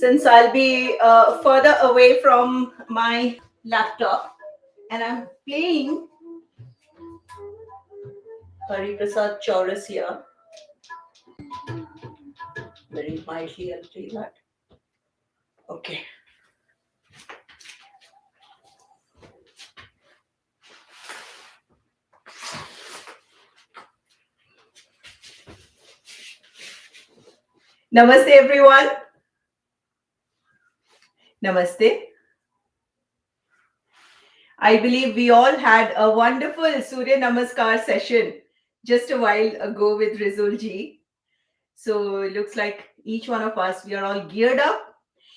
since I'll be further away from my laptop and I'm playing Hari Prasad Chorus here. Very mildly, I'll play that. Okay. Namaste, everyone. Namaste. I believe we all had a wonderful Surya Namaskar session just a while ago with Rizul ji. So it looks like each one of us, we are all geared up.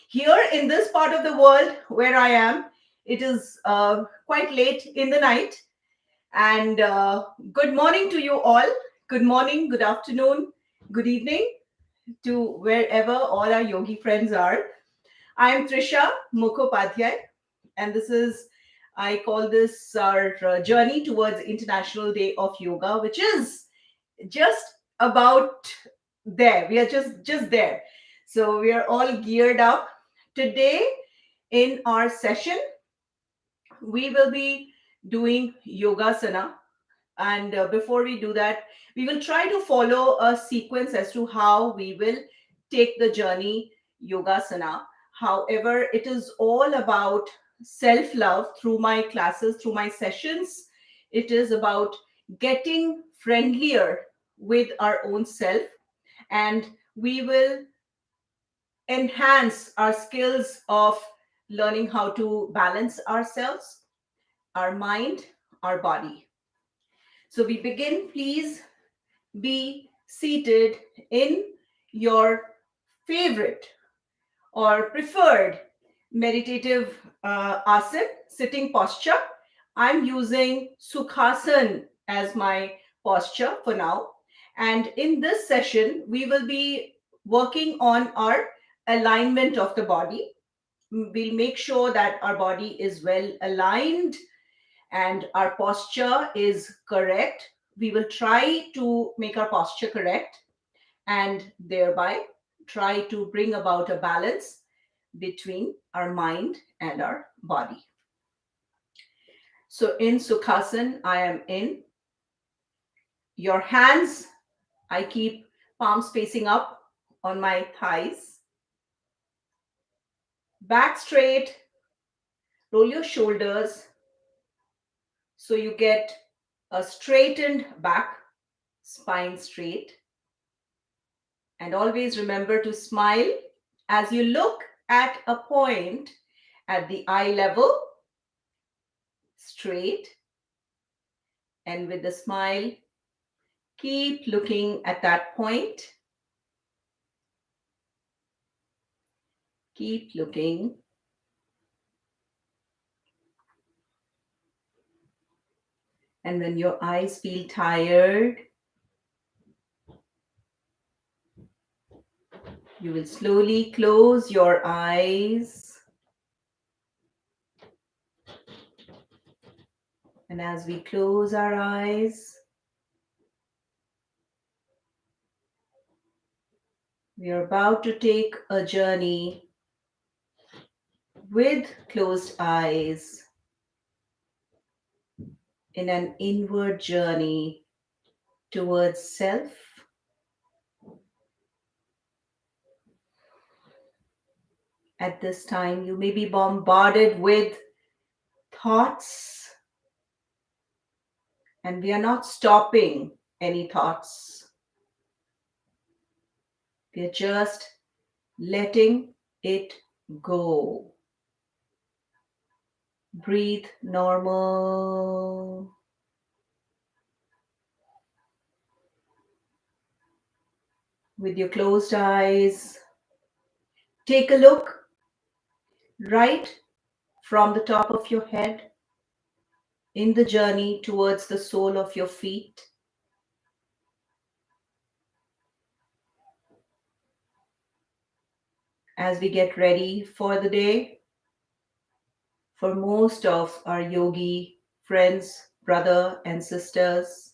Here in this part of the world where I am, it is quite late in the night. And good morning to you all. Good morning, good afternoon, good evening to wherever all our yogi friends are. I am Trisha Mukhopadhyay, and this is, I call this our journey towards International Day of Yoga, which is just about there. We are just there. So we are all geared up. Today in our session, we will be doing Yogasana. And before we do that, we will try to follow a sequence as to how we will take the journey Yogasana. However, it is all about self love through my classes, through my sessions. It is about getting friendlier with our own self, and we will enhance our skills of learning how to balance ourselves, our mind, our body. So we begin. Please be seated in your favorite or preferred meditative asana, sitting posture. I'm using Sukhasan as my posture for now. And in this session, we will be working on our alignment of the body. We'll make sure that our body is well aligned and our posture is correct. We will try to make our posture correct and thereby try to bring about a balance between our mind and our body. So in Sukhasan, I am in. Your hands, I keep palms facing up on my thighs. Back straight, roll your shoulders so you get a straightened back, spine straight. And always remember to smile as you look at a point at the eye level, straight. And with the smile, keep looking at that point. Keep looking. And when your eyes feel tired, you will slowly close your eyes. And as we close our eyes, we are about to take a journey with closed eyes in an inward journey towards self. At this time, you may be bombarded with thoughts, and we are not stopping any thoughts. We are just letting it go. Breathe normal. With your closed eyes, take a look right from the top of your head in the journey towards the sole of your feet. As we get ready for the day, for most of our yogi friends, brother and sisters,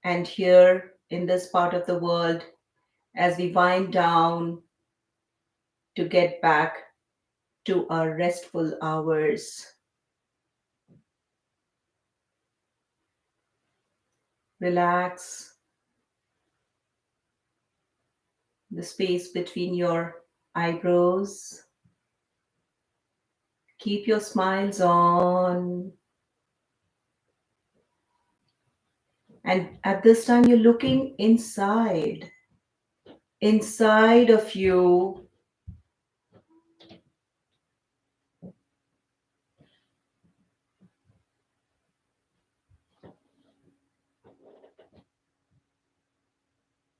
and here in this part of the world, as we wind down to get back to our restful hours. Relax the space between your eyebrows. Keep your smiles on. And at this time, you're looking inside of you.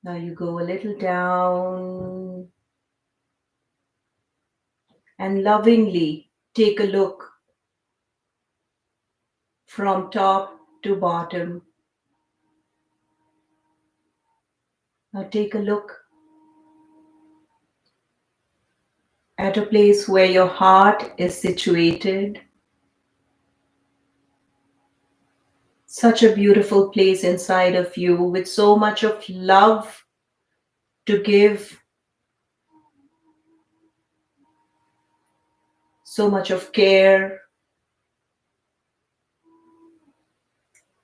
Now you go a little down and lovingly take a look from top to bottom. Now take a look at a place where your heart is situated. Such a beautiful place inside of you with so much of love to give, so much of care.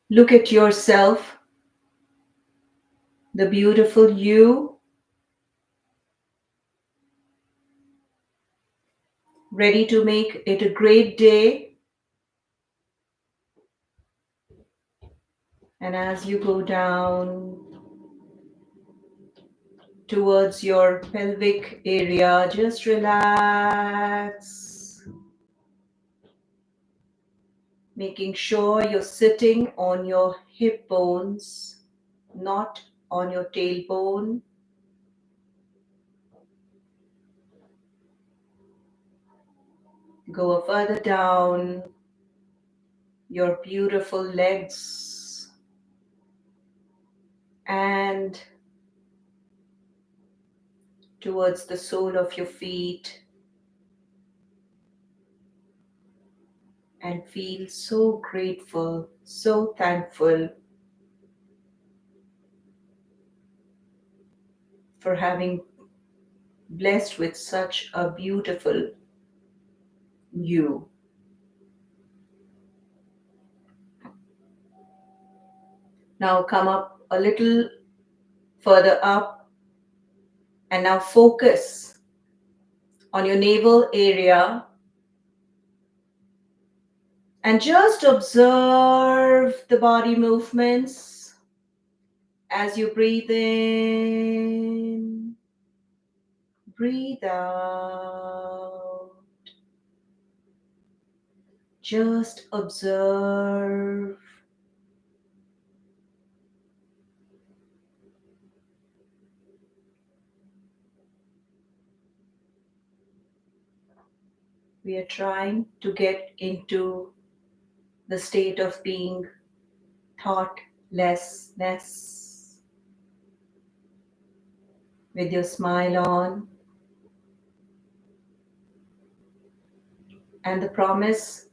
Look at yourself, the beautiful you, ready to make it a great day. And as you go down towards your pelvic area, just relax, making sure you're sitting on your hip bones, not on your tailbone. Go further down your beautiful legs and towards the sole of your feet, and feel so grateful, so thankful for having blessed with such a beautiful you. Now come up a little further up and now focus on your navel area and just observe the body movements as you breathe in, breathe out. Just observe. We are trying to get into the state of being thoughtlessness with your smile on and the promise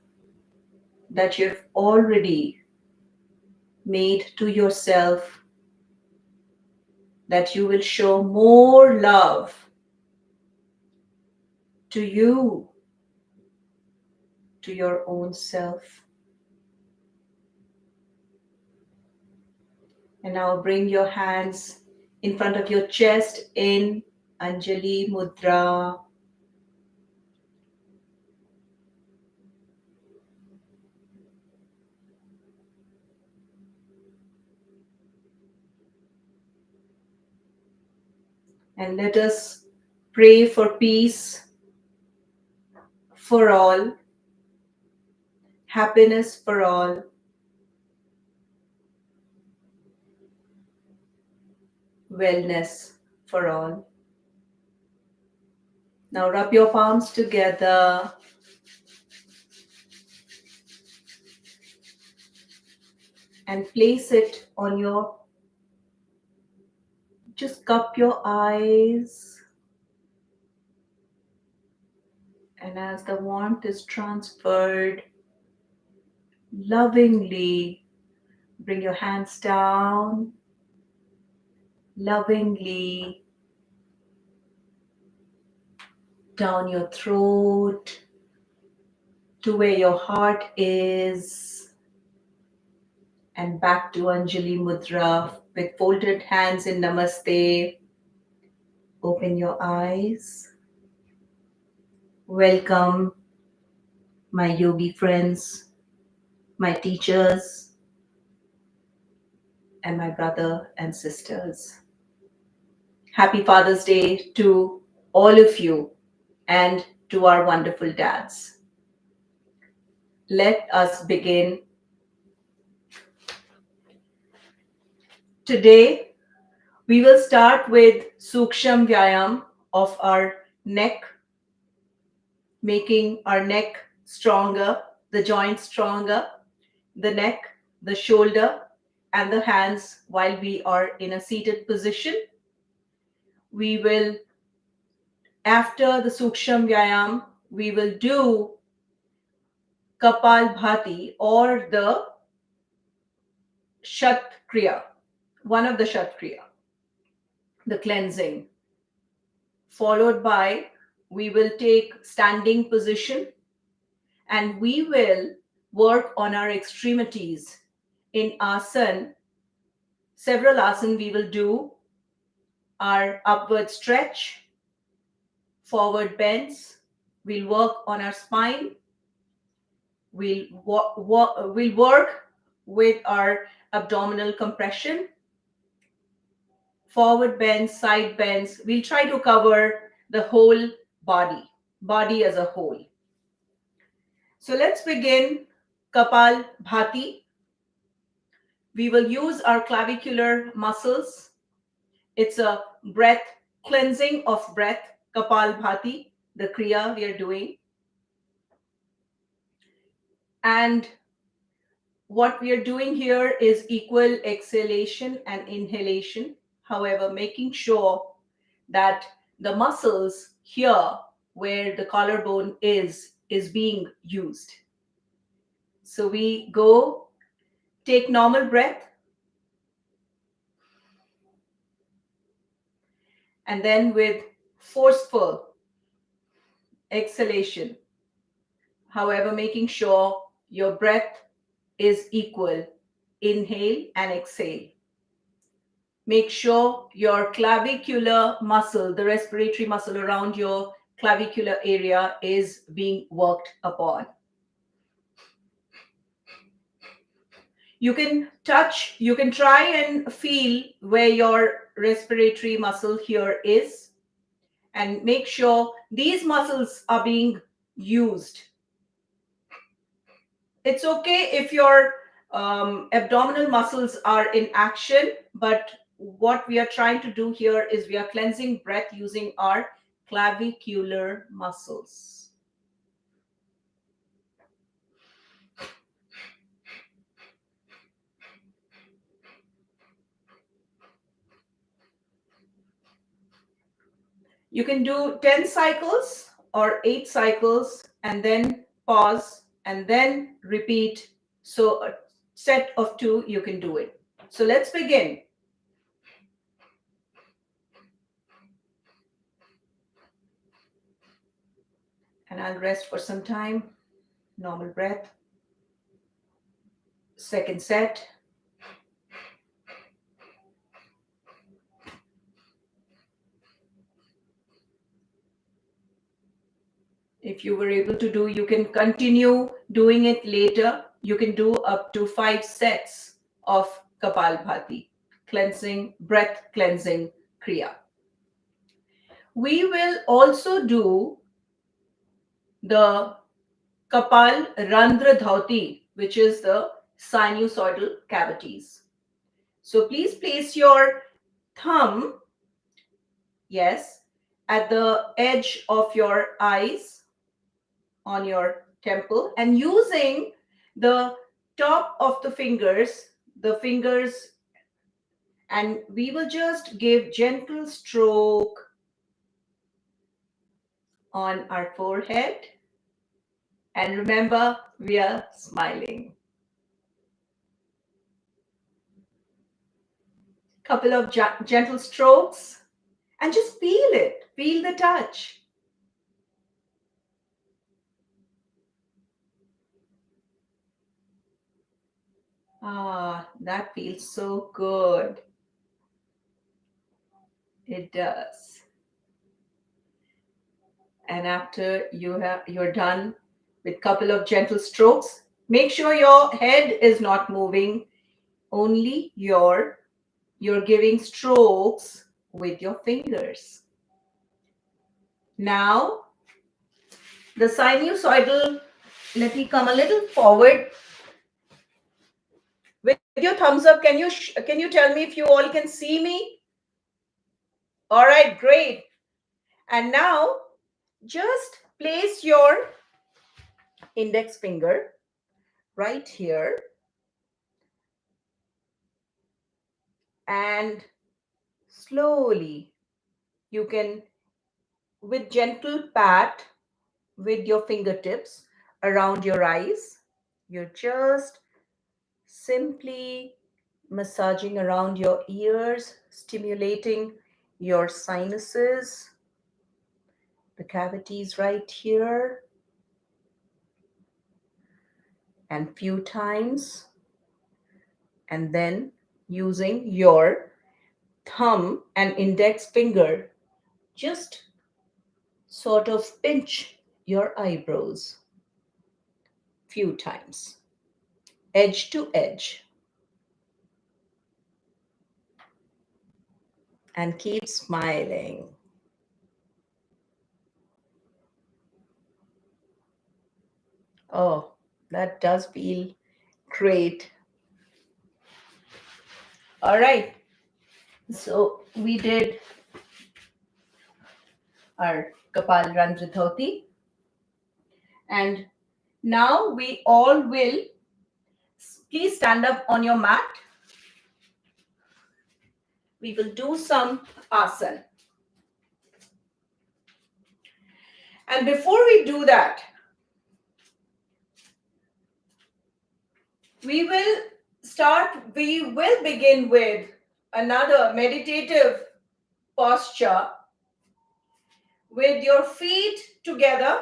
that you've already made to yourself that you will show more love to you, to your own self. And now bring your hands in front of your chest in Anjali Mudra. And let us pray for peace for all, happiness for all, wellness for all. Now rub your palms together and place it on your, just cup your eyes. And as the warmth is transferred, lovingly bring your hands down, lovingly down your throat to where your heart is, and back to Anjali Mudra with folded hands in Namaste. Open your eyes. Welcome, my yogi friends, my teachers, and my brother and sisters. Happy Father's Day to all of you and to our wonderful dads. Let us begin. Today, we will start with Suksham Vyayam of our neck, making our neck stronger, the joints stronger, the neck, the shoulder, and the hands while we are in a seated position. We will, after the Suksham Vyayam, we will do Kapal Bhati or the Shat Kriya, one of the Shat Kriya, the cleansing. Followed by, we will take standing position and we will work on our extremities in asan. Several asan we will do our upward stretch, forward bends. We'll work on our spine. We'll work with our abdominal compression, forward bends, side bends. We'll try to cover the whole body as a whole. So let's begin Kapal Bhati. We will use our clavicular muscles. It's a breath cleansing of breath, Kapal Bhati, the Kriya we are doing. And what we are doing here is equal exhalation and inhalation. However, making sure that the muscles here where the collarbone is being used. So we go, take normal breath, and then with forceful exhalation. However, making sure your breath is equal. Inhale and exhale. Make sure your clavicular muscle, the respiratory muscle around your clavicular area, is being worked upon. You can touch, you can try and feel where your respiratory muscle here is, and make sure these muscles are being used. It's okay if your abdominal muscles are in action, but what we are trying to do here is we are cleansing breath using our clavicular muscles. You can do 10 cycles or 8 cycles and then pause and then repeat. So a set of 2, you can do it. So let's begin. And I'll rest for some time. Normal breath. Second set. If you were able to do, you can continue doing it later. You can do up to 5 sets of Kapalbhati, cleansing, breath cleansing Kriya. We will also do the Kapal Randra Dhauti, which is the sinusoidal cavities. So please place your thumb, yes, at the edge of your eyes on your temple, and using the top of the fingers, and we will just give gentle stroke on our forehead. And remember, we are smiling. Couple of gentle strokes and just feel it, feel the touch. Ah, that feels so good. It does. And after you're done with couple of gentle strokes, make sure your head is not moving, only you're giving strokes with your fingers. Now, the sinusoidal, let me come a little forward. With your thumbs up, can you tell me if you all can see me? All right, great. And now just place your index finger right here and slowly you can, with gentle pat with your fingertips around your eyes, you're just simply massaging around your ears, stimulating your sinuses, the cavities right here, and few times, and then using your thumb and index finger, just sort of pinch your eyebrows few times, edge to edge, and keep smiling. Oh, that does feel great. All right. So we did our Kapal Randritoti, and now we all will please stand up on your mat. We will do some asana. And before we do that, we will begin with another meditative posture with your feet together.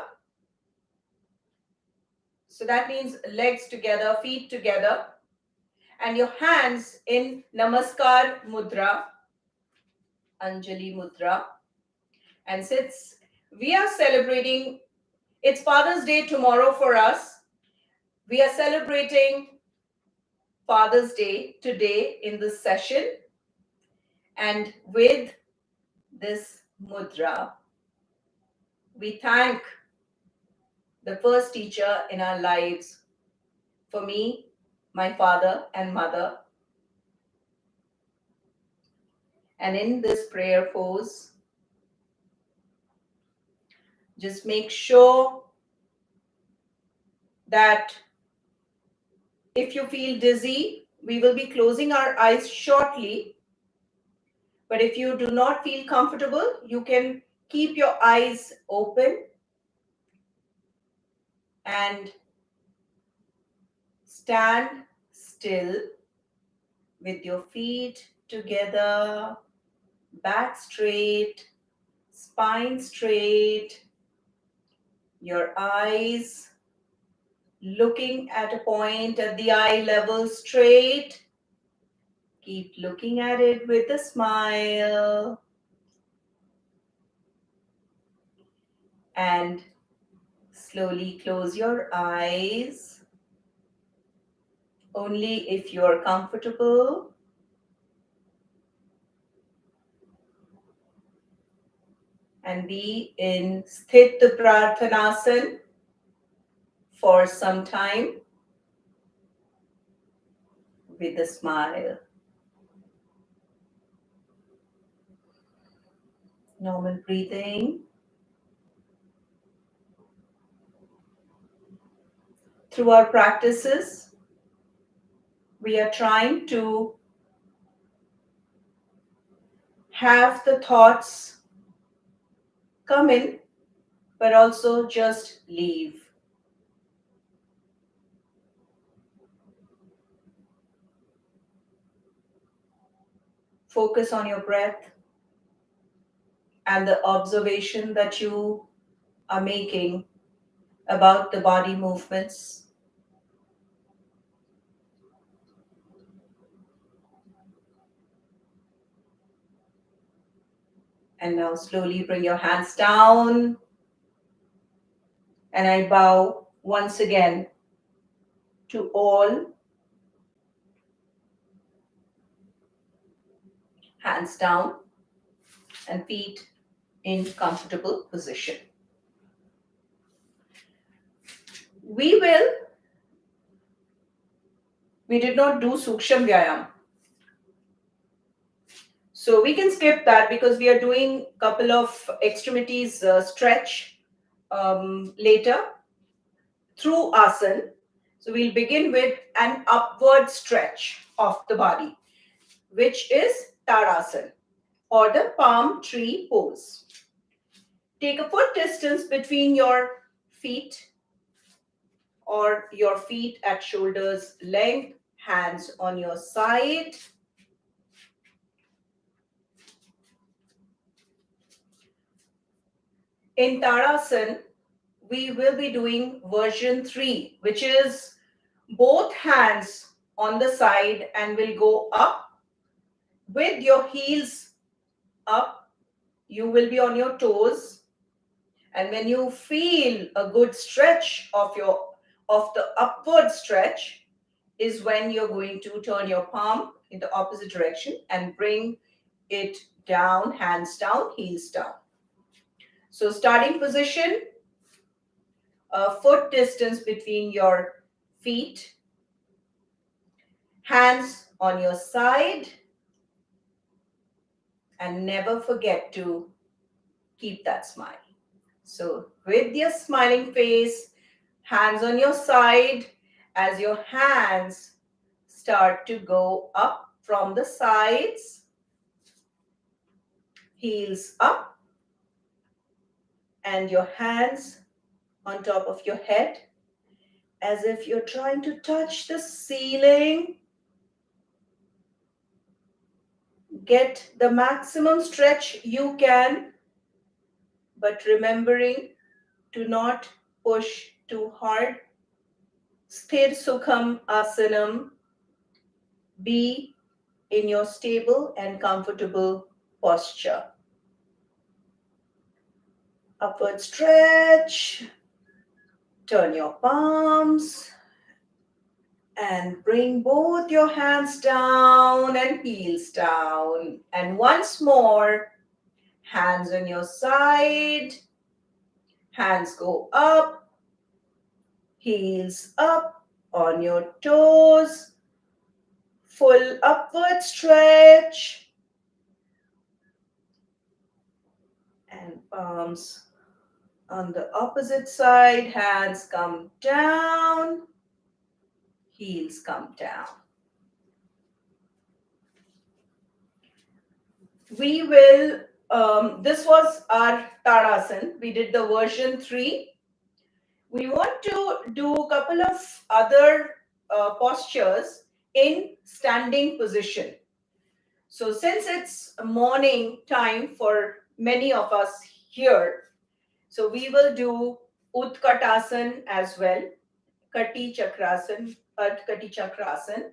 So that means legs together, feet together, and your hands in Namaskar Mudra, Anjali Mudra. And since we are celebrating, it's Father's Day tomorrow for us, we are celebrating Father's Day today in this session. And with this mudra, we thank the first teacher in our lives, for me, my father and mother. And in this prayer pose, just make sure that if you feel dizzy, we will be closing our eyes shortly. But if you do not feel comfortable, you can keep your eyes open and stand still with your feet together, back straight, spine straight, your eyes looking at a point at the eye level straight. Keep looking at it with a smile. And slowly close your eyes. Only if you're comfortable. And be in Sthit Prarthanasana for some time with a smile. Normal breathing. Through our practices, we are trying to have the thoughts come in, but also just leave. Focus on your breath and the observation that you are making about the body movements. And now slowly bring your hands down. And I bow once again to all. Hands down and feet in comfortable position. We did not do Suksham Vyayam. So we can skip that because we are doing a couple of extremities stretch later through asan. So we'll begin with an upward stretch of the body, which is Tadasana or the palm tree pose. Take a foot distance between your feet or your feet at shoulders length, hands on your side. In Tadasana, we will be doing version 3, which is both hands on the side and will go up with your heels up. You will be on your toes, and when you feel a good stretch of the upward stretch is when you're going to turn your palm in the opposite direction and bring it down, hands down, heels down. So starting position, a foot distance between your feet, hands on your side, and never forget to keep that smile. So with your smiling face, hands on your side, as your hands start to go up from the sides, heels up, and your hands on top of your head, as if you're trying to touch the ceiling. Get the maximum stretch you can, but remembering to not push too hard. Sthir Sukham Asanam. Be in your stable and comfortable posture. Upward stretch. Turn your palms and bring both your hands down and heels down. And once more, hands on your side, hands go up, heels up on your toes, full upward stretch, and palms on the opposite side, hands come down, heels come down. This was our Tadasana. We did the version 3. We want to do a couple of other postures in standing position. So since it's morning time for many of us here, so we will do Utkatasana as well, Kati Chakrasan, Kati Chakrasan,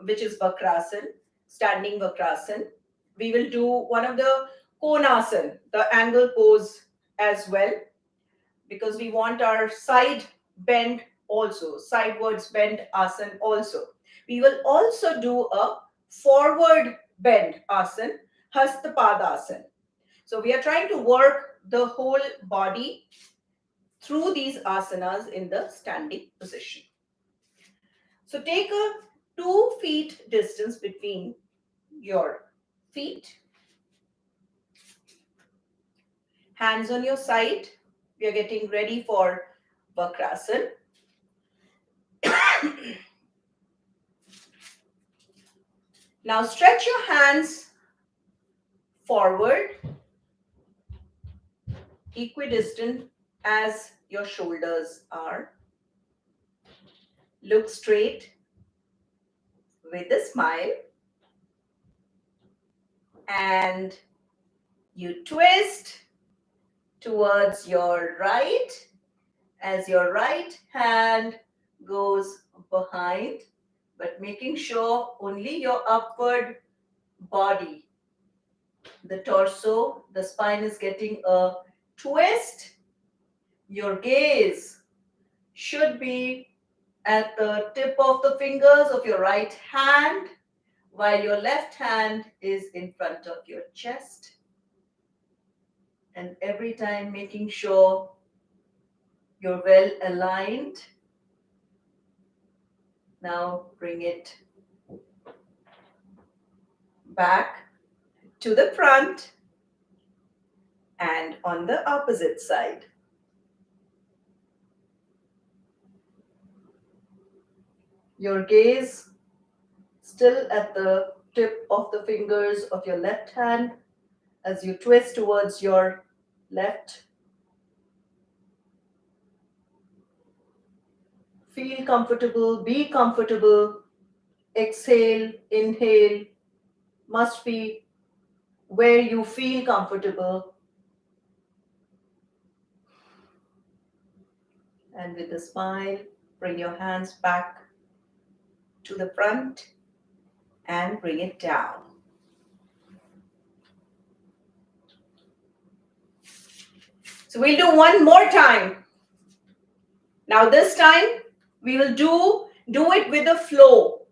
which is Vakrasan, standing Vakrasan. We will do one of the Konasana, the angle pose as well, because we want our side bend also, sidewards bend asana also. We will also do a forward bend asana, Hastapadasana. So we are trying to work the whole body through these asanas in the standing position. So take a 2 feet distance between your feet. Hands on your side. We are getting ready for Vakrasana. Now stretch your hands forward, equidistant as your shoulders are. Look straight with a smile. And you twist towards your right as your right hand goes behind, but making sure only your upward body The torso, the spine is getting a twist. Your gaze should be at the tip of the fingers of your right hand, while your left hand is in front of your chest. And every time making sure you're well aligned. Now bring it back to the front and on the opposite side. Your gaze still at the tip of the fingers of your left hand as you twist towards your left. Feel comfortable, be comfortable. Exhale, inhale, must be where you feel comfortable. And with a smile, bring your hands back to the front and bring it down. So we'll do one more time. Now this time we will do it with a flow.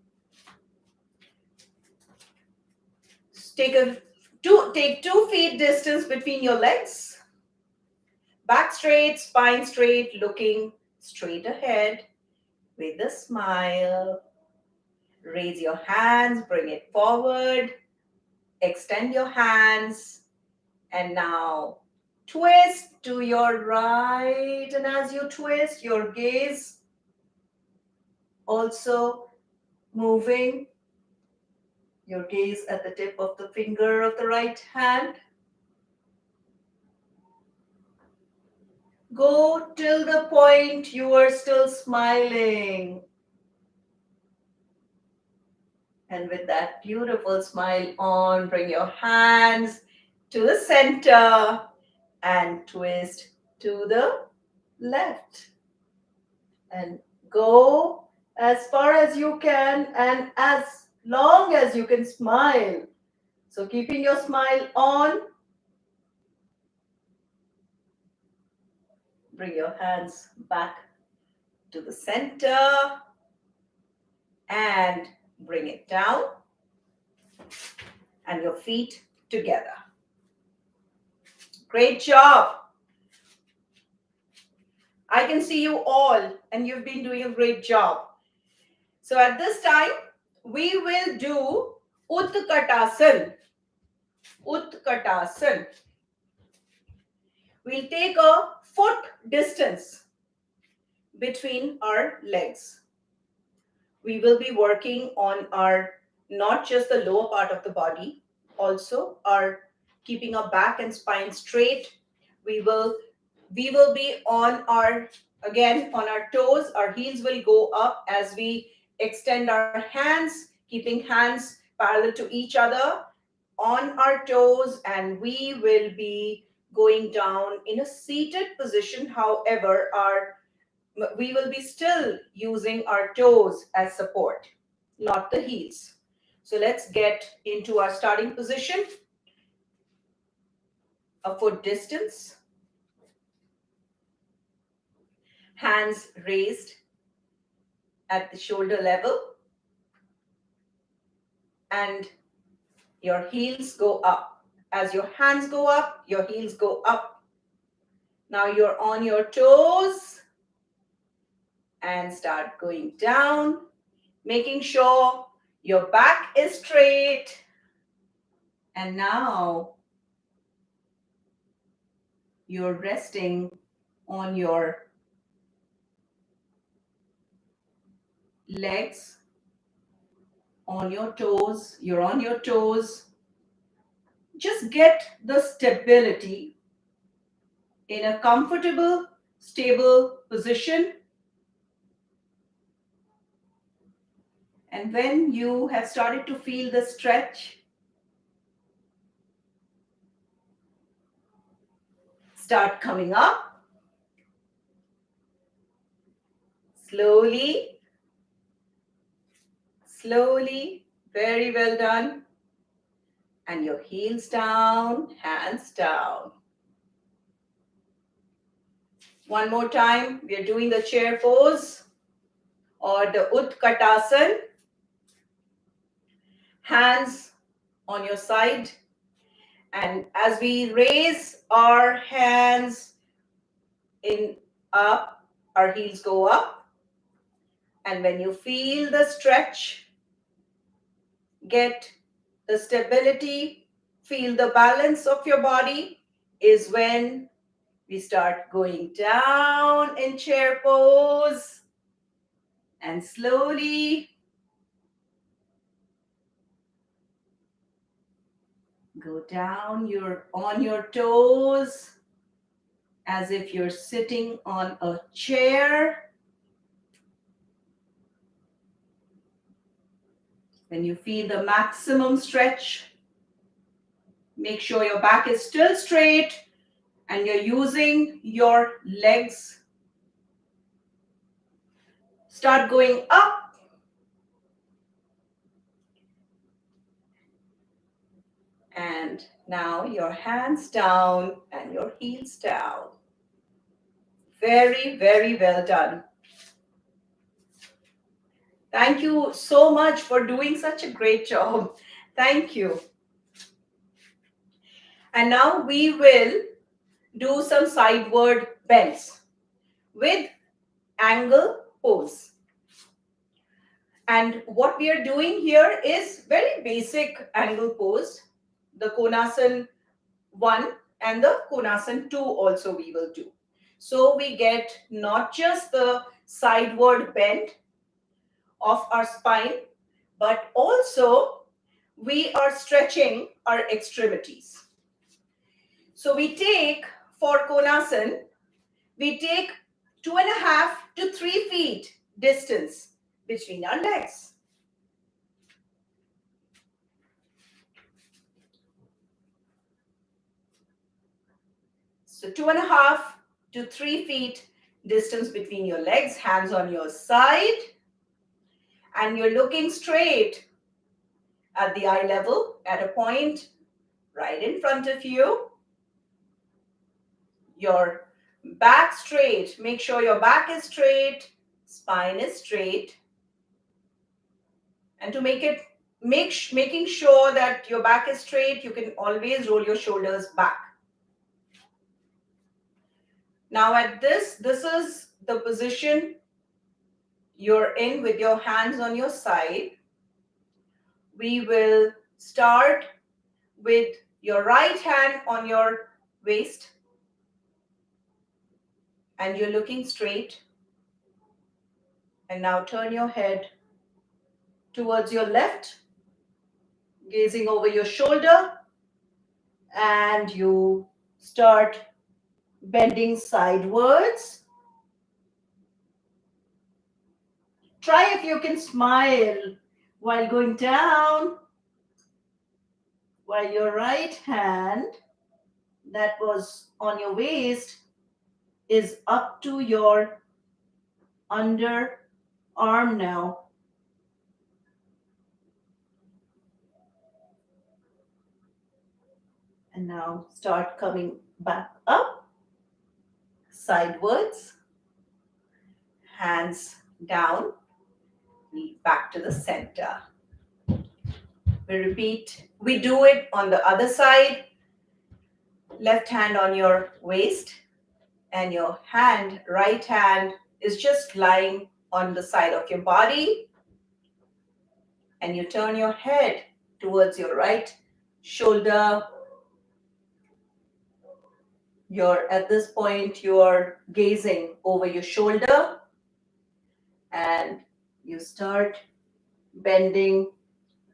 Take 2 feet distance between your legs. Back straight, spine straight, looking straight ahead with a smile. Raise your hands, bring it forward. Extend your hands. And now twist to your right. And as you twist, your gaze also moving. Your gaze at the tip of the finger of the right hand. Go till the point you are still smiling. And with that beautiful smile on, bring your hands to the center and twist to the left. And go as far as you can and as long as you can smile. So keeping your smile on, bring your hands back to the center and bring it down and your feet together. Great job. I can see you all and you've been doing a great job. So at this time, we will do Utkatasan. Utkatasan. We'll take a foot distance between our legs. We will be working on our, not just the lower part of the body, also our keeping our back and spine straight. We will be on our, again, on our toes. Our heels will go up as we extend our hands, keeping hands parallel to each other on our toes, and we will be going down in a seated position. However, we will be still using our toes as support, not the heels. So let's get into our starting position. A foot distance. Hands raised at the shoulder level. And your heels go up. As your hands go up, your heels go up. Now you're on your toes and start going down, making sure your back is straight. And now you're resting on your legs, on your toes. You're on your toes. Just get the stability in a comfortable, stable position. And when you have started to feel the stretch, start coming up. Slowly, slowly, very well done. And your heels down, hands down. One more time, we are doing the chair pose or the Utkatasana. Hands on your side. And as we raise our hands in up, our heels go up. And when you feel the stretch, get the stability, feel the balance of your body, is when we start going down in chair pose and slowly go down. You're on your toes as if you're sitting on a chair. When you feel the maximum stretch, make sure your back is still straight and you're using your legs. Start going up. And now your hands down and your heels down. Very, very well done. Thank you so much for doing such a great job. Thank you. And now we will do some sideward bends with angle pose. And what we are doing here is very basic angle pose. The Konasana 1 and the Konasana 2 also we will do. So we get not just the sideward bend of our spine, but also we are stretching our extremities. So we take, for Konasana, we take 2.5 to 3 feet distance between our legs. So 2.5 to 3 feet distance between your legs, hands on your side, and you're looking straight at the eye level at a point right in front of you. Your back straight. Make sure your back is straight, spine is straight. And to making sure that your back is straight, you can always roll your shoulders back. Now at this is the position you're in with your hands on your side. We will start with your right hand on your waist and you're looking straight. And now turn your head towards your left, gazing over your shoulder, and you start bending sidewards. Try if you can smile while going down, while your right hand that was on your waist is up to your underarm now. And now start coming back up, sidewards, hands down, back to the center. We repeat, we do it on the other side. Left hand on your waist and your hand, right hand, is just lying on the side of your body. And you turn your head towards your right shoulder. At this point, you're gazing over your shoulder and you start bending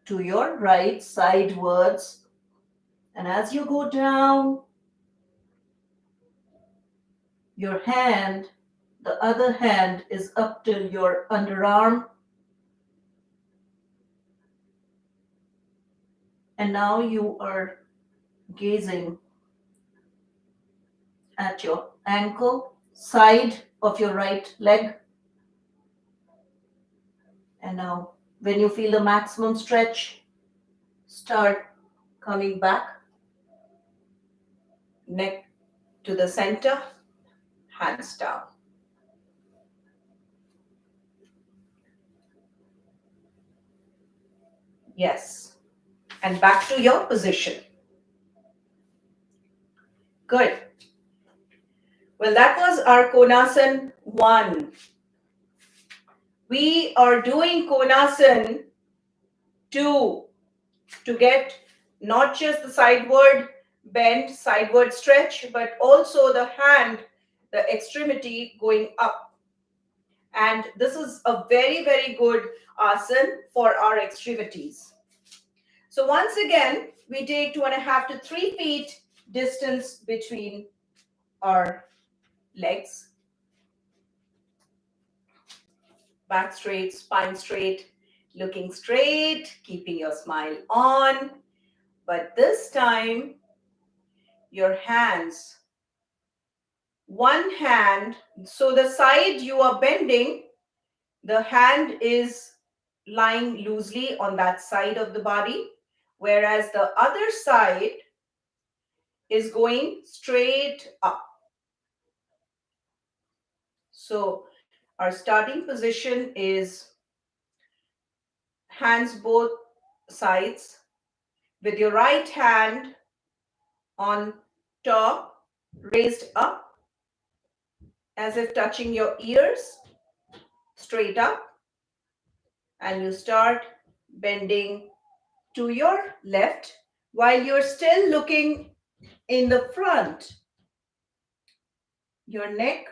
to your right sidewards. And as you go down, your hand, the other hand is up till your underarm. And now you are gazing at your ankle, side of your right leg. And now when you feel the maximum stretch, start Coming back, neck to the center, hands down. Yes. And back to your position. Good. Well, that was our Konasana 1. We are doing Konasana 2 to get not just the sideward bend, sideward stretch, but also the hand, the extremity going up. And this is a very, very good asana for our extremities. So once again, we take 2.5 to 3 feet distance between our legs. Back straight, spine straight, looking straight, keeping your smile on. But this time, your hands, one hand, so the side you are bending, the hand is lying loosely on that side of the body, whereas the other side is going straight up. So our starting position is hands both sides with your right hand on top, raised up as if touching your ears, straight up, and you start bending to your left while you're still looking in the front. Your neck,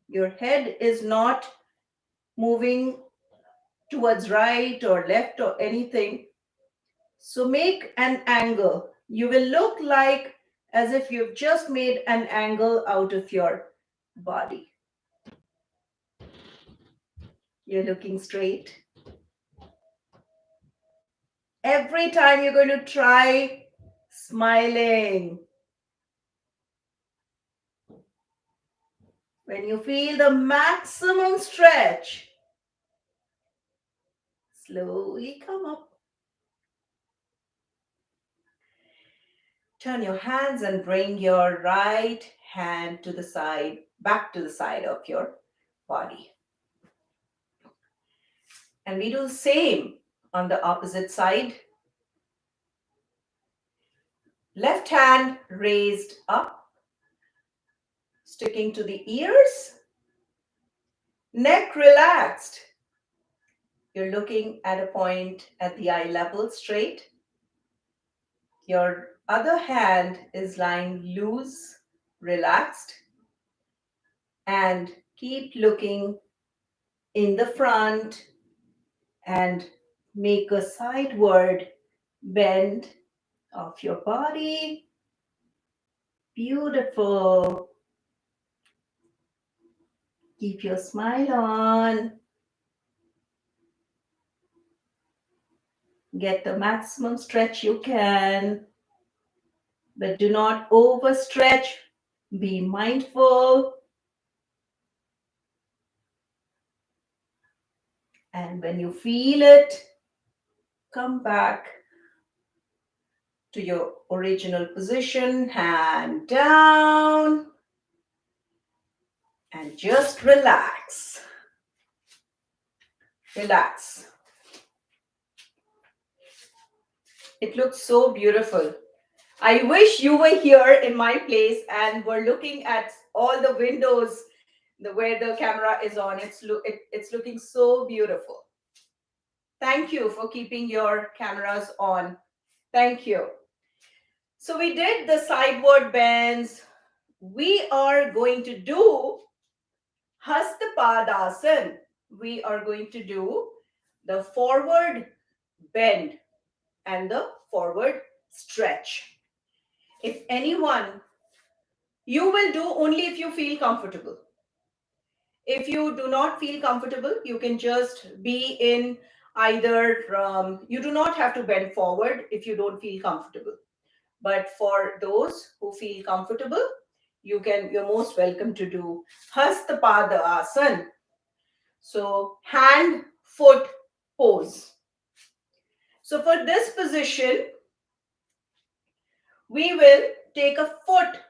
your head is not moving towards right or left or anything. So make an angle. You will look like as if you've just made an angle out of your body. You're looking straight. Every time you're going to try smiling. When you feel the maximum stretch, slowly come up. Turn your hands and bring your right hand to the side, back to the side of your body. And we do the same on the opposite side. Left hand raised up, sticking to the ears. Neck relaxed. You're looking at a point at the eye level, straight. Your other hand is lying loose, relaxed. And keep looking in the front and make a sideward bend of your body. Beautiful. Keep your smile on. Get the maximum stretch you can, but do not overstretch. Be mindful. And when you feel it, come back to your original position, hand down, and just relax. Relax. It looks so beautiful. I wish you were here in my place and were looking at all the windows where the camera is on. It's looking so beautiful. Thank you for keeping your cameras on. Thank you. So we did the sideward bends. We are going to do Hastapadasana. We are going to do the forward bend and the forward stretch. If anyone, you will do only if you feel comfortable. If you do not feel comfortable, you can just be in either, you do not have to bend forward if you don't feel comfortable. But for those who feel comfortable, you're most welcome to do Hastapada Asana. So hand, foot pose. So for this position, we will take a foot,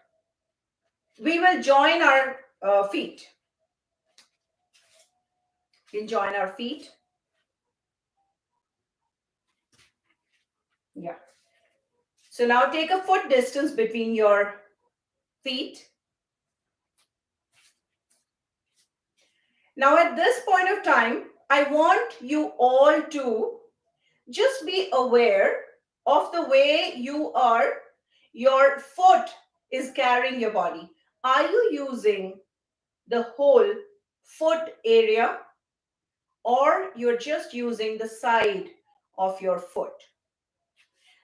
we will join our feet. We'll join our feet. Yeah. So now take a foot distance between your feet. Now, at this point of time, I want you all to just be aware of the way your foot is carrying your body. Are you using the whole foot area, or you're just using the side of your foot?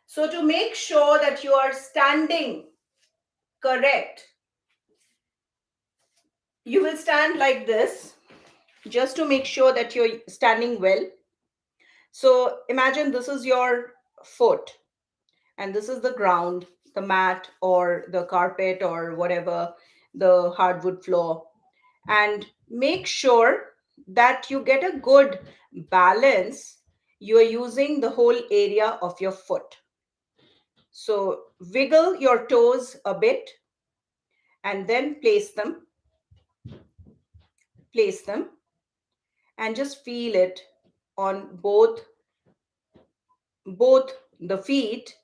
So, to make sure that you are standing correct, you will stand like this just to make sure that you're standing well. So, imagine this is your foot and this is the ground, the mat or the carpet or whatever, the hardwood floor. And make sure that you get a good balance. You are using the whole area of your foot. So wiggle your toes a bit and then place them, and just feel it on both the feet,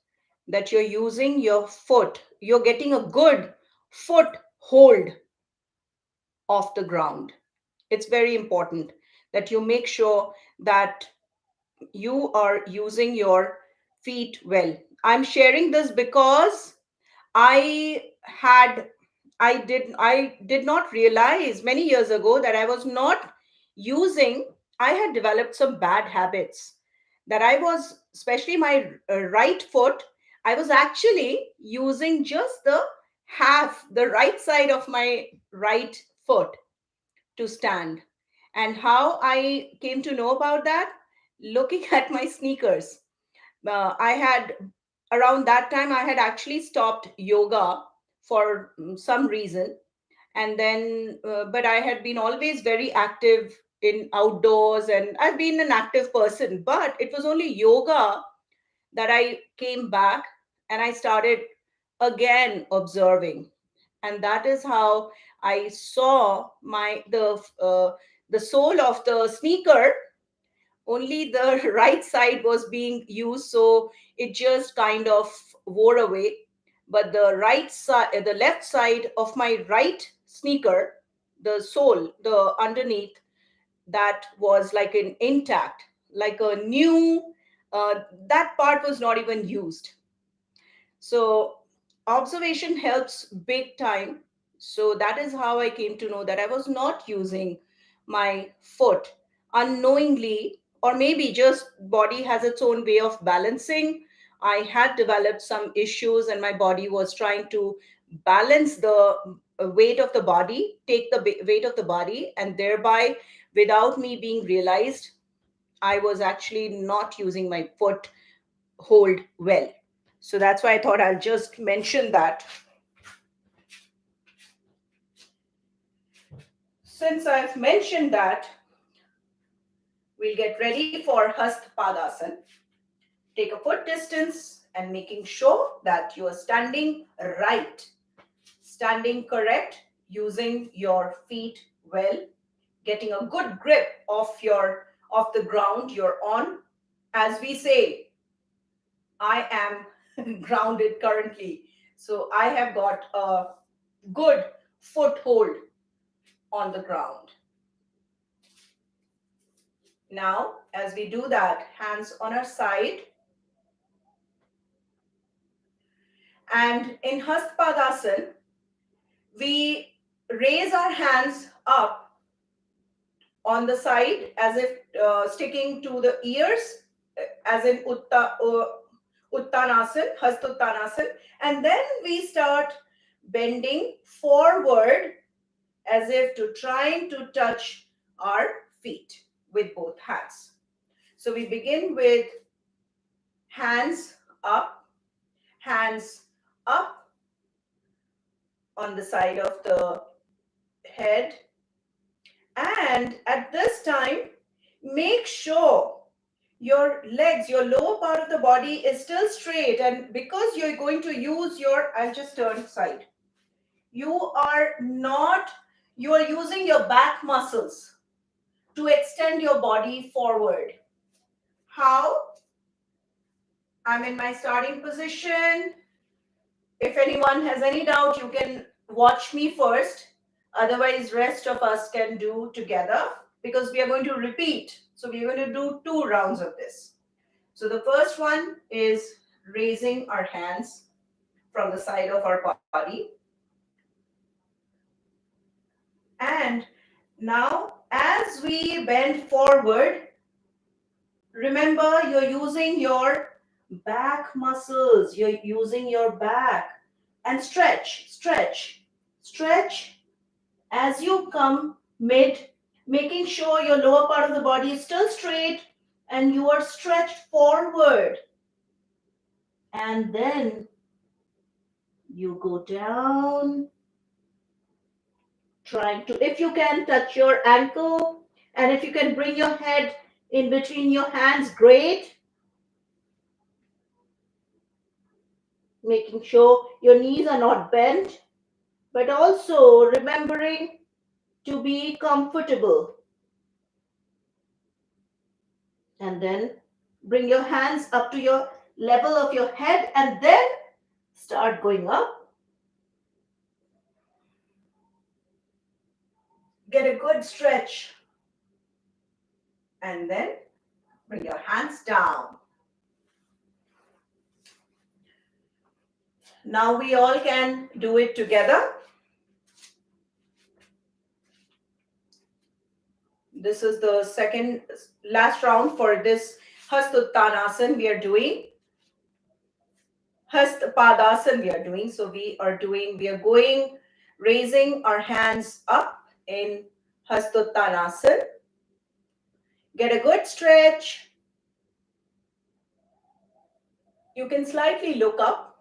that you're using your foot. You're getting a good foot hold off the ground. It's very important that you make sure that you are using your feet well. I'm sharing this because I had I did not realize many years ago that I was not using, I had developed some bad habits, that I was, especially my right foot, I was actually using just the right side of my right foot to stand. And how I came to know about that? Looking at my sneakers. I had, around that time, I had actually stopped yoga for some reason. And then, but I had been always very active in outdoors, and I've been an active person. But it was only yoga that I came back and I started again observing. And that is how I saw the sole of the sneaker, only the right side was being used, so it just kind of wore away. But the right side, the left side of my right sneaker, the sole, the underneath, that was like an intact, like a new, that part was not even used. So observation helps big time. So that is how I came to know that I was not using my foot unknowingly, or maybe just body has its own way of balancing. I had developed some issues and my body was trying to balance the weight of the body, take the weight of the body, and thereby, without me being realized, I was actually not using my foot hold well. So that's why I thought I'll just mention that. Since I've mentioned that, we'll get ready for Hastpadasana. Take a foot distance and making sure that you are standing right, standing correct, using your feet well, getting a good grip of the ground you're on. As we say, I am grounded currently. So I have got a good foothold on the ground. Now, as we do that, hands on our side. And in Hastpadasana, we raise our hands up on the side as if sticking to the ears, as in Uttanasana, Hastuttanasana. And then we start bending forward as if to trying to touch our feet with both hands. So we begin with hands up, hands up on the side of the head. And at this time, make sure your legs, your lower part of the body is still straight, and because you're going to use your, I'll just turn side. You are not, you are using your back muscles to extend your body forward. How? I'm in my starting position. If anyone has any doubt, you can watch me first. Otherwise, rest of us can do together because we are going to repeat. So we are going to do 2 rounds of this. So the first one is raising our hands from the side of our body. And now, as we bend forward, remember you're using your back muscles, you're using your back, and stretch, stretch, stretch as you come mid, making sure your lower part of the body is still straight and you are stretched forward. And then you go down, trying to, if you can, touch your ankle, and if you can bring your head in between your hands, great. Making sure your knees are not bent, but also remembering to be comfortable. And then bring your hands up to your level of your head and then start going up. Get a good stretch and then bring your hands down. Now we all can do it together. This is the second last round for this Hastuttanasana we are doing. Hastpadasana we are doing. So we are going, raising our hands up in Hastuttanasana. Get a good stretch. You can slightly look up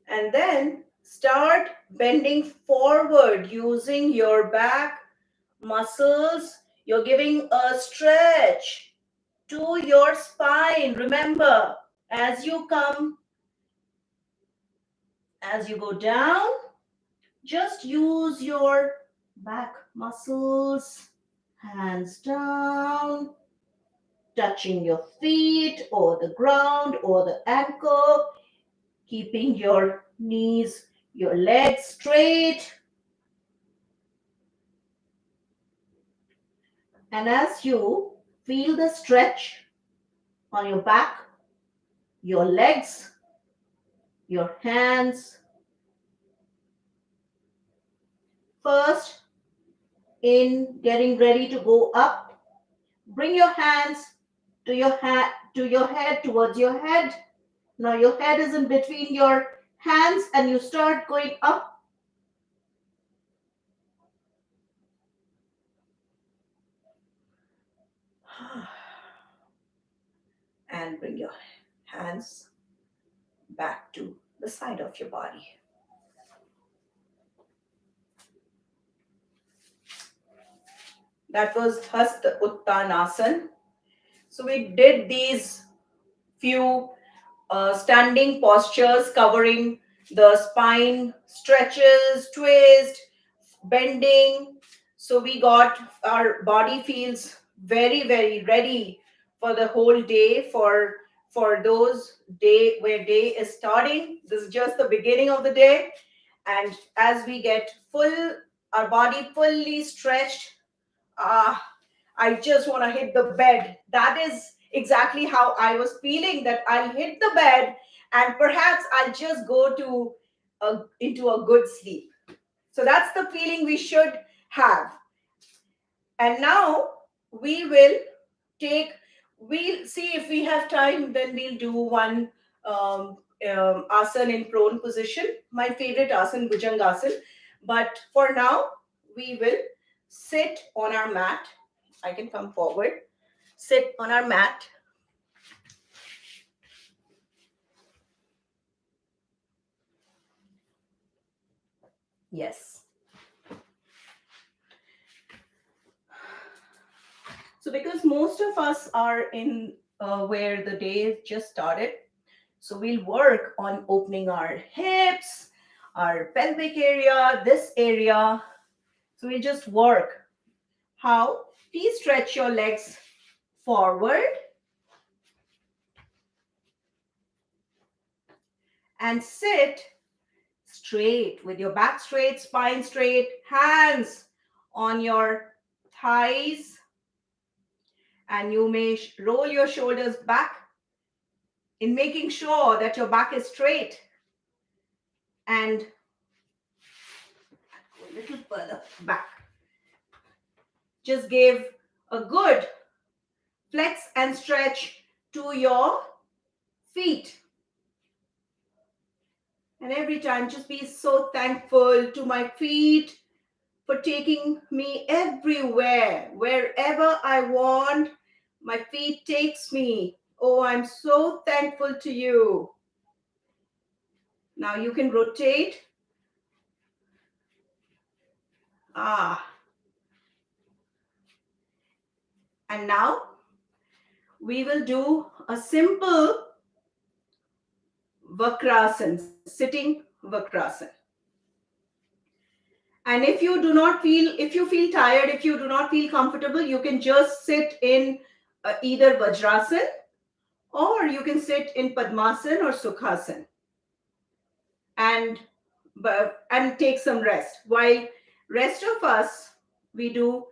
and then start bending forward using your back muscles. You're giving a stretch to your spine. Remember, as you come, as you go down, just use your back muscles, hands down, touching your feet or the ground or the ankle, keeping your knees, your legs straight. And as you feel the stretch on your back, your legs, your hands, first, in getting ready to go up, bring your hands to your head, towards your head. Now your head is in between your hands and you start going up. And bring your hands back to the side of your body. That was Hasta Uttanasana. So we did these few standing postures covering the spine, stretches, twist, bending. So we got, our body feels very, very ready for the whole day, for those day where day is starting. This is just the beginning of the day. And as we get full, our body fully stretched, I just want to hit the bed. That is exactly how I was feeling, that I'll hit the bed and perhaps I'll just go to into a good sleep. So that's the feeling we should have. And now we will take, we'll see if we have time, then we'll do one asana in prone position. My favorite asana, Bhujangasana. But for now, we will sit on our mat. I can come forward. Sit on our mat. Yes. So because most of us are in where the day just started, so we'll work on opening our hips, our pelvic area, this area. So we'll just work. How? Please stretch your legs forward and sit straight with your back straight, spine straight, hands on your thighs, and you may roll your shoulders back in making sure that your back is straight, and go a little further back. Just give a good flex and stretch to your feet. And every time, just be so thankful to my feet for taking me everywhere, wherever I want. My feet takes me. Oh, I'm so thankful to you. Now you can rotate. And now we will do a simple Vakrasan, sitting Vakrasan. And if you feel tired, if you do not feel comfortable, you can just sit in either Vajrasan, or you can sit in Padmasan or Sukhasan and take some rest. While rest of us, we do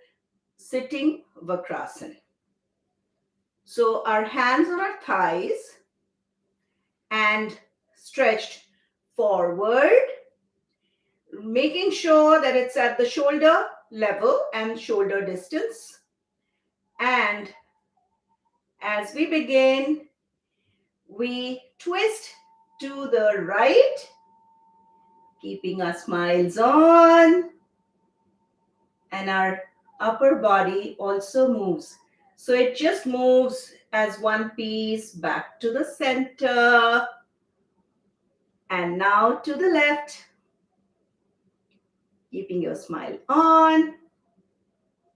sitting Vakrasan. So our hands on our thighs and stretched forward, making sure that it's at the shoulder level and shoulder distance. And as we begin, we twist to the right, keeping our smiles on, and our upper body also moves. So it just moves as one piece back to the center, and now to the left, keeping your smile on,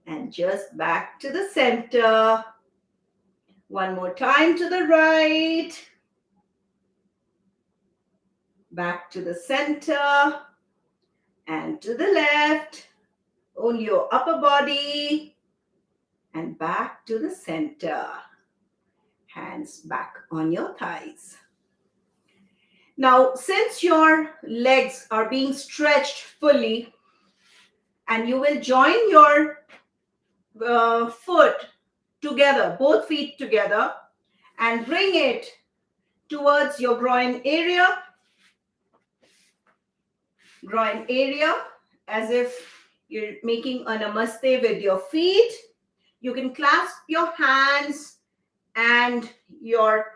and just back to the center. One more time to the right, back to the center, and to the left. Only your upper body, and back to the center. Hands back on your thighs. Now, since your legs are being stretched fully, and you will join your foot together, both feet together, and bring it towards your groin area, as if you're making a namaste with your feet. You can clasp your hands and your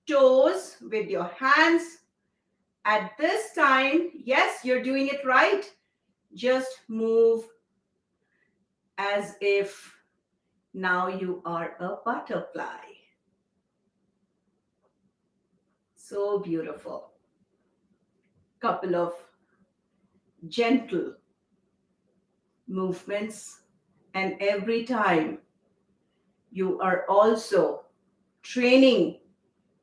toes with your hands. At this time, yes, you're doing it right. Just move as if now you are a butterfly. So beautiful. Couple of gentle movements, and every time you are also training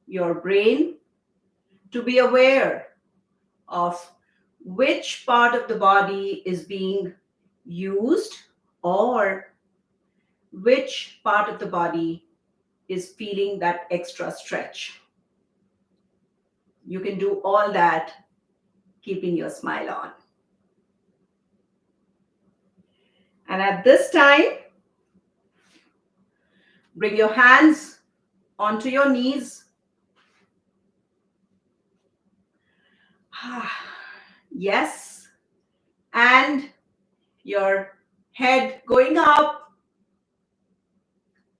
your brain to be aware of which part of the body is being used, or which part of the body is feeling that extra stretch. You can do all that keeping your smile on. And at this time, bring your hands onto your knees. Yes. And your head going up.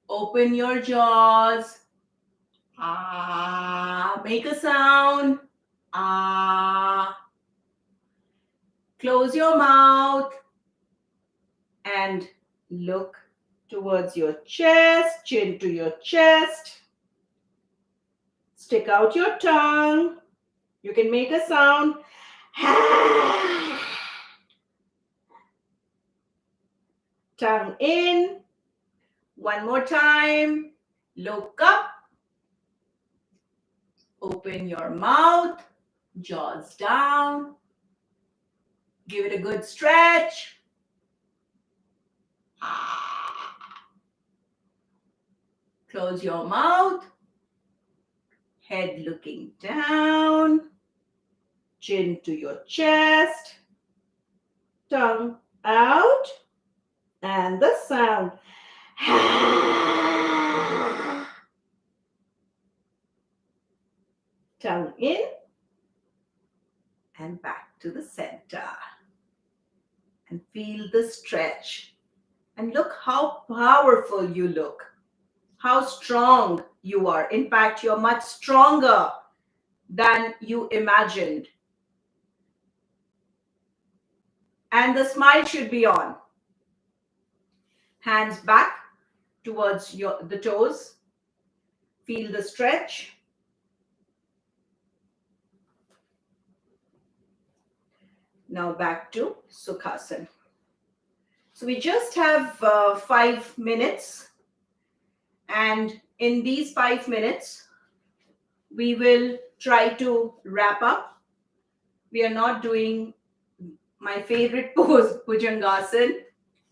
Open your jaws. Make a sound. Close your mouth and look towards your chest, chin to your chest. Stick out your tongue. You can make a sound. Tongue in. One more time. Look up. Open your mouth. Jaws down. Give it a good stretch. Close your mouth. Head looking down. Chin to your chest. Tongue out. And the sound. Tongue in and back to the center. And feel the stretch. And look how powerful you look. How strong you are. In fact, you're much stronger than you imagined. And the smile should be on. Hands back towards the toes. Feel the stretch. Now back to Sukhasana. So we just have 5 minutes. And in these 5 minutes, we will try to wrap up. We are not doing my favorite pose, Bhujangasana.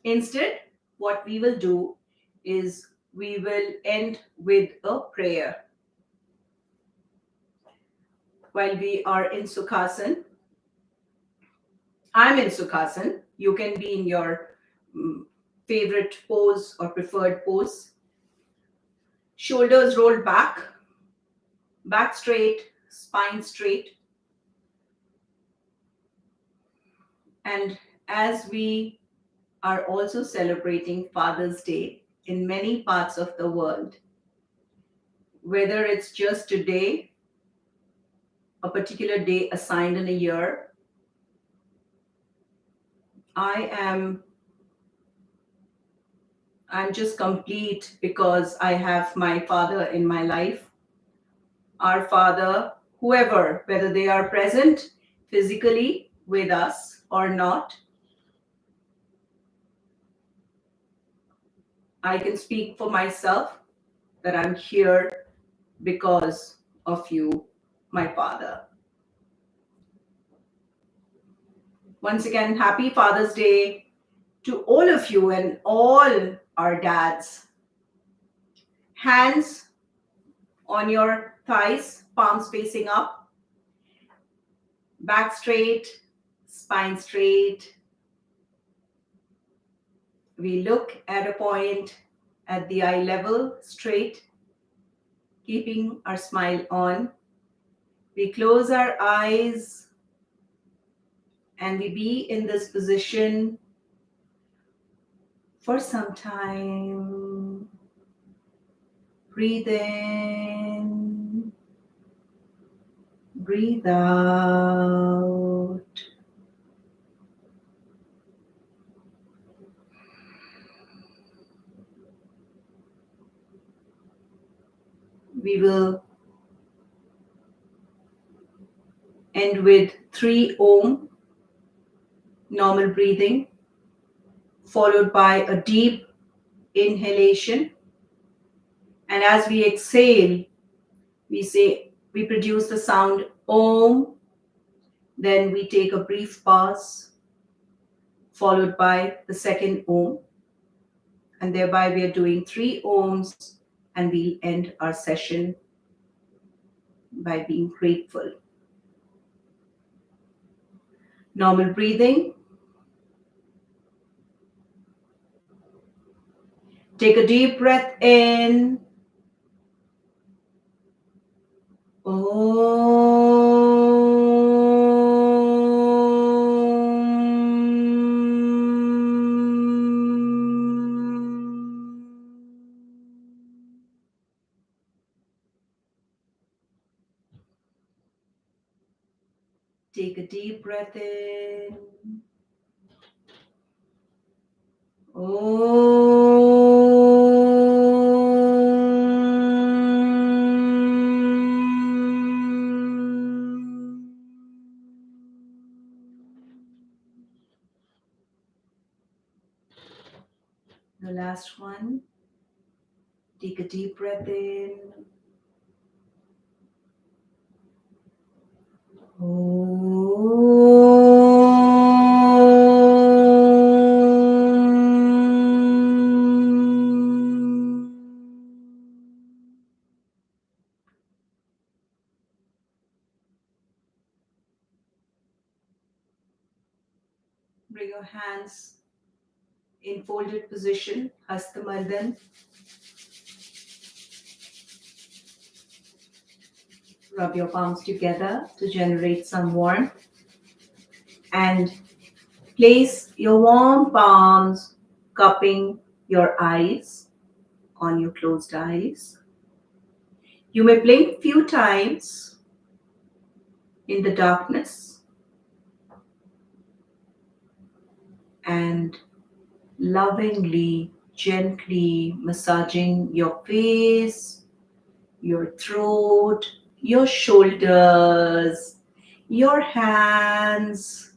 Instead, what we will do is we will end with a prayer. While we are in Sukhasana, I'm in Sukhasana. You can be in your favorite pose or preferred pose. Shoulders rolled back, back straight, spine straight. And as we are also celebrating Father's Day in many parts of the world, whether it's just today, a particular day assigned in a year, I'm just complete because I have my father in my life. Our father, whoever, whether they are present physically with us or not, I can speak for myself that I'm here because of you, my father. Once again, happy Father's Day to all of you and all our dads. Hands on your thighs, palms facing up, back straight, spine straight. We look at a point at the eye level, straight, keeping our smile on. We close our eyes and we be in this position for some time. Breathe in, breathe out. We will end with 3 Om, normal breathing, followed by a deep inhalation. And as we exhale, we produce the sound Om. Then we take a brief pause, followed by the second Om. And thereby we are doing 3 Oms, and we'll end our session by being grateful. Normal breathing. Take a deep breath in. Take a deep breath in. The last one. Take a deep breath in. Bring your hands in folded position, Hastamardhan. Rub your palms together to generate some warmth and place your warm palms cupping your eyes on your closed eyes. You may blink few times in the darkness and lovingly, gently massaging your face, your throat, your shoulders, your hands,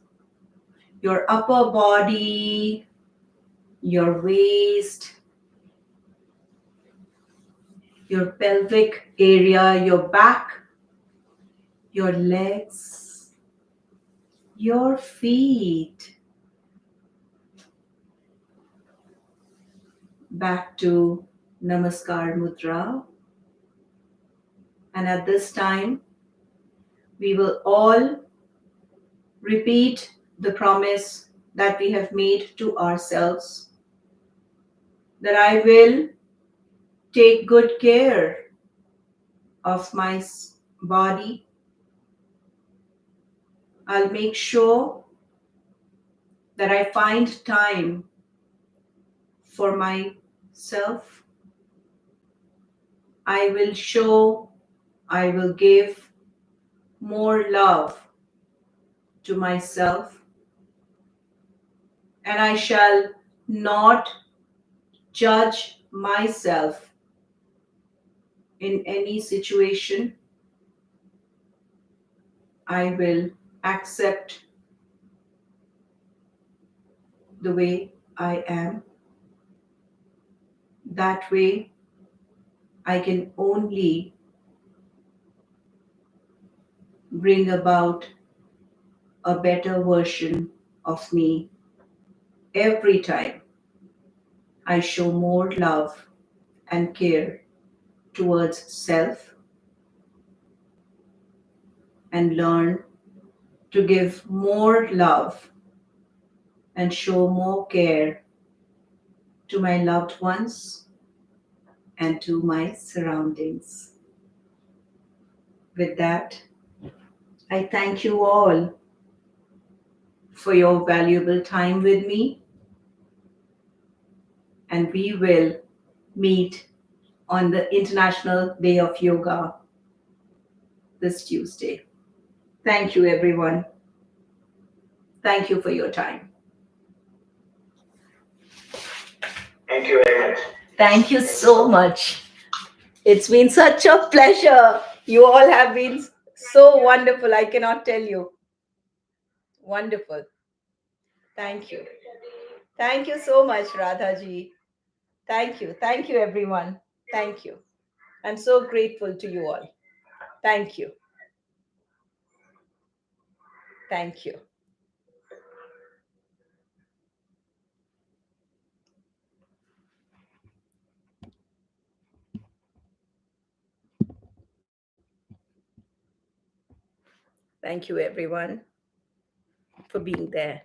your upper body, your waist, your pelvic area, your back, your legs, your feet. Back to Namaskar Mudra. And at this time, we will all repeat the promise that we have made to ourselves, that I will take good care of my body. I'll make sure that I find time for myself. I will show, I will give more love to myself, and I shall not judge myself in any situation. I will accept the way I am. That way, I can only bring about a better version of me every time I show more love and care towards self and learn to give more love and show more care to my loved ones and to my surroundings. With that, I thank you all for your valuable time with me, and we will meet on the International Day of Yoga this Tuesday. Thank you, everyone. Thank you for your time. Thank you very much. Thank you so much. It's been such a pleasure. You all have been so wonderful. I cannot tell you. Wonderful. Thank you. Thank you so much, Radhaji. Thank you. Thank you, everyone. Thank you. I'm so grateful to you all. Thank you. Thank you. Thank you, everyone, for being there.